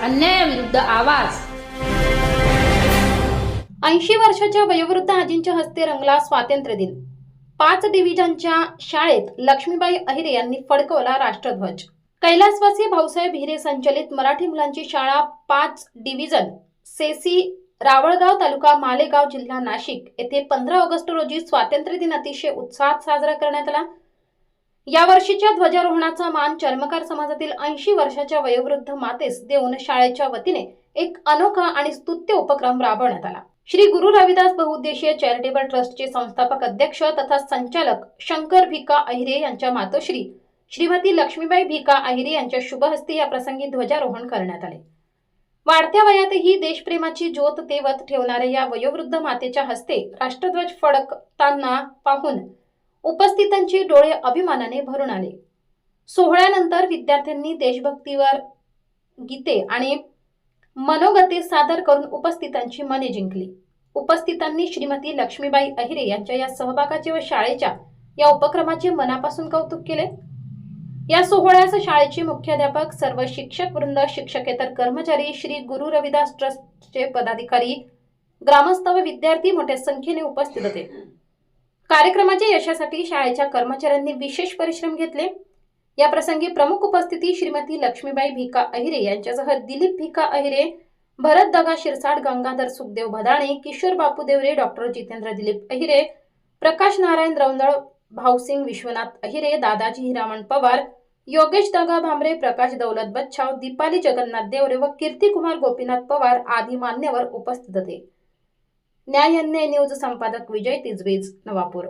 अन्यायाविरुद्ध आवाज। 80 वर्षाच्या वयोवृद्ध आजींच्या हस्ते रंगला स्वातंत्र्य दिन। 5 डिव्हिजनच्या शाळेत लक्ष्मीबाई अहिरे यांनी फडकवला राष्ट्रध्वज। कैलासवासी भाऊसाहेब हिरे संचलित मराठी मुलांची शाळा 5 डिव्हिजन सेसी रावळगाव तालुका मालेगाव जिल्हा नाशिक येथे 15 ऑगस्ट रोजी स्वातंत्र्य दिन अतिशय उत्साहात साजरा करण्यात आला। या वर्षीच्या ध्वजारोहणाचा मान चर्मकार समाजातील 80 वर्षाच्या वयोवृद्ध मातेस देऊन शाळेच्या वतीने एक अनोखा आणि स्तुत्य उपक्रम राबवण्यात आला। श्री गुरु रविदास बहुउद्देशीय चॅरिटेबल ट्रस्टचे संस्थापक अध्यक्ष तथा संचालक शंकर भिका अहिरे यांच्या मातोश्री श्रीमती लक्ष्मीबाई भिका अहिरे यांच्या शुभ हस्ते या प्रसंगी ध्वजारोहण करण्यात आले। वाढत्या वयातही देशप्रेमाची ज्योत तेवत ठेवणाऱ्या या वयोवृद्ध मातेच्या हस्ते राष्ट्रध्वज फडकताना पाहून उपस्थितांचे डोळे अभिमानाने भरून आले। सोहळ्यानंतर विद्यार्थ्यांनी देशभक्तीवर गीते आणि मनोगते सादर करून उपस्थितांची मने जिंकली। उपस्थितांनी श्रीमती लक्ष्मीबाई अहिरे यांच्या या सहभागाचे व शाळेच्या या उपक्रमाचे मनापासून कौतुक केले। या सोहळ्यास शाळेचे मुख्याध्यापक, सर्व शिक्षक वृंद, शिक्षकेतर कर्मचारी, श्री गुरु रविदास ट्रस्टचे पदाधिकारी, ग्रामस्थ व विद्यार्थी मोठ्या संख्येने उपस्थित होते। कार्यक्रमाच्या यशासाठी शाळेच्या कर्मचाऱ्यांनी विशेष परिश्रम घेतले। या प्रसंगी प्रमुख उपस्थिती श्रीमती लक्ष्मीबाई भिका अहिरे यांच्यासह दिलीप भिका अहिरे, भरत दगा शिरसाट, गंगाधर सुखदेव भदाणे, किशोर बापू देवरे, डॉक्टर जितेंद्र दिलीप अहिरे, प्रकाश नारायण रौंदळ, भाऊसिंग विश्वनाथ अहिरे, दादाजी हिरामण पवार, योगेश दगा भांबरे, प्रकाश दौलत बच्छाव, दीपाली जगन्नाथ देवरे व कीर्तिकुमार गोपीनाथ पवार आदी मान्यवर उपस्थित होते। न्याय अन्याय न्यूज संपादक विजय तिजवीज, नवापूर।